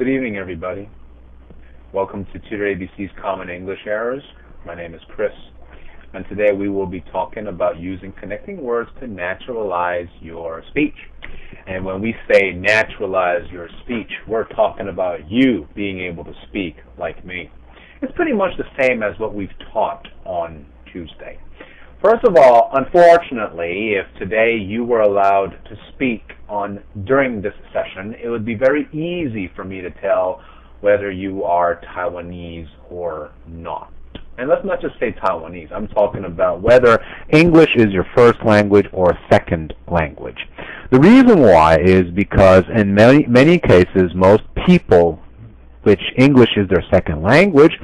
Good evening, everybody. Welcome to TutorABC's Common English Errors. My name is Chris, and today we will be talking about using connecting words to naturalize your speech. And when we say naturalize your speech, we're talking about you being able to speak like me. It's pretty much the same as what we've taught on Tuesday. First of all, unfortunately, if today you were allowed to speak during this session, it would be very easy for me to tell whether you are Taiwanese or not. And let's not just say Taiwanese. I'm talking about whether English is your first language or second language. The reason why is because in many cases, most people, which English is their second language,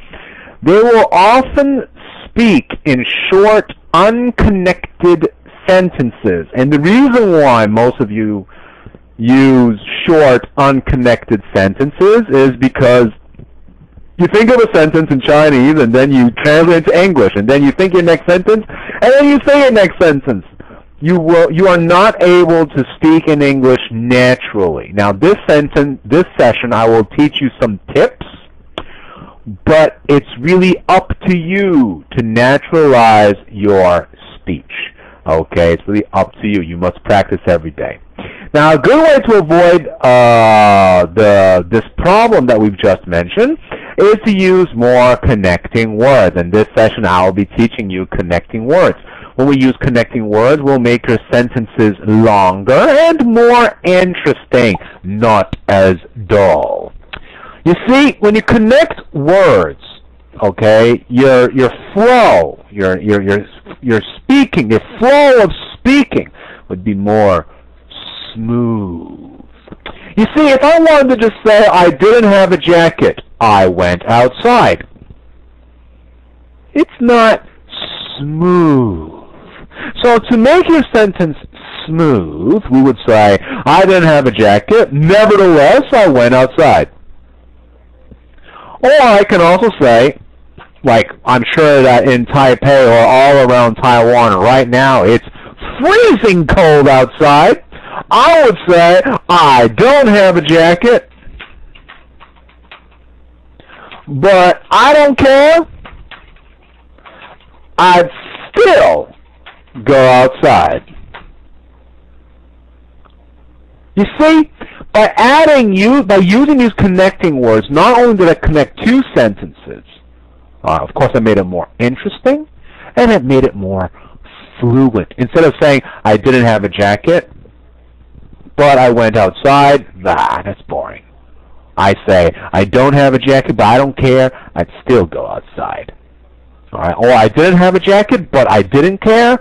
they will often speak in short, unconnected sentences. And the reason why most of you use short, unconnected sentences is because you think of a sentence in Chinese and then you translate it to English, and then you think your next sentence, and then you say your next sentence. You are not able to speak in English naturally. Now, this session, I will teach you some tips, but it's really up to you to naturalize your speech. Okay, it's really up to you. You must practice every day. Now, a good way to avoid this problem that we've just mentioned is to use more connecting words. In this session, I will be teaching you connecting words. When we use connecting words, we'll make your sentences longer and more interesting, not as dull. You see, when you connect words, okay, your flow, your speaking, your flow of speaking would be more smooth. You see, if I wanted to just say, I didn't have a jacket, I went outside, it's not smooth. So to make your sentence smooth, we would say, I didn't have a jacket, nevertheless, I went outside. Or I can also say, like I'm sure that in Taipei or all around Taiwan right now, it's freezing cold outside. I would say, I don't have a jacket, but I don't care. I'd still go outside. You see, by using these connecting words, not only did I connect two sentences, of course I made it more interesting, and it made it more fluent. Instead of saying, I didn't have a jacket, but I went outside, that's boring. I say, I don't have a jacket, but I don't care, I'd still go outside. All right? Or I didn't have a jacket, but I didn't care,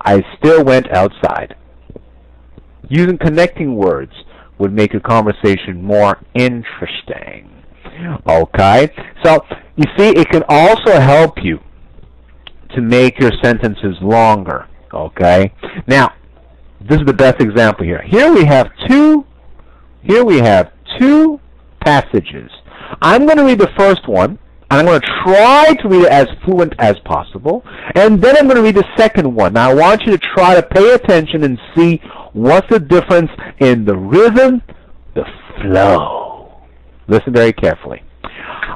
I still went outside. Using connecting words would make your conversation more interesting. Okay? So, you see, it can also help you to make your sentences longer. Okay? Now, this is the best example here. Here we have two passages. I'm going to read the first one, and I'm going to try to read it as fluent as possible, and then I'm going to read the second one. Now, I want you to try to pay attention and see what's the difference in the rhythm, the flow. Listen very carefully.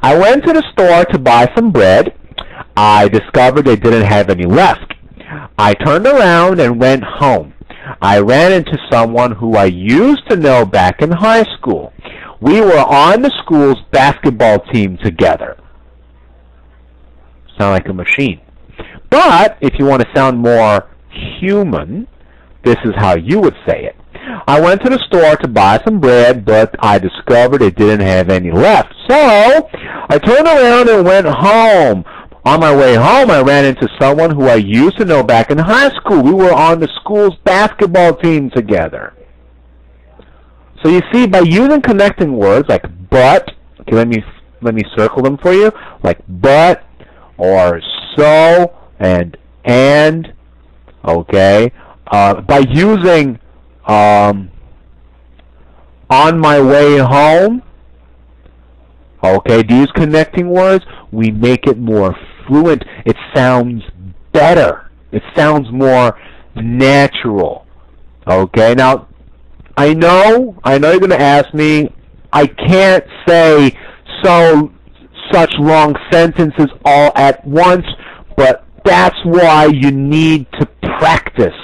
I went to the store to buy some bread. I discovered they didn't have any left. I turned around and went home. I ran into someone who I used to know back in high school. We were on the school's basketball team together. Sound like a machine. But if you want to sound more human, this is how you would say it. I went to the store to buy some bread, but I discovered it didn't have any left. So I turned around and went home. On my way home, I ran into someone who I used to know back in high school. We were on the school's basketball team together. So you see, by using connecting words like but, okay, let me circle them for you, like but or so and okay, by using on my way home, okay, these connecting words, we make it more fluent. It sounds better. It sounds more natural. Okay, now I know you're going to ask me, I can't say such long sentences all at once, but that's why you need to practice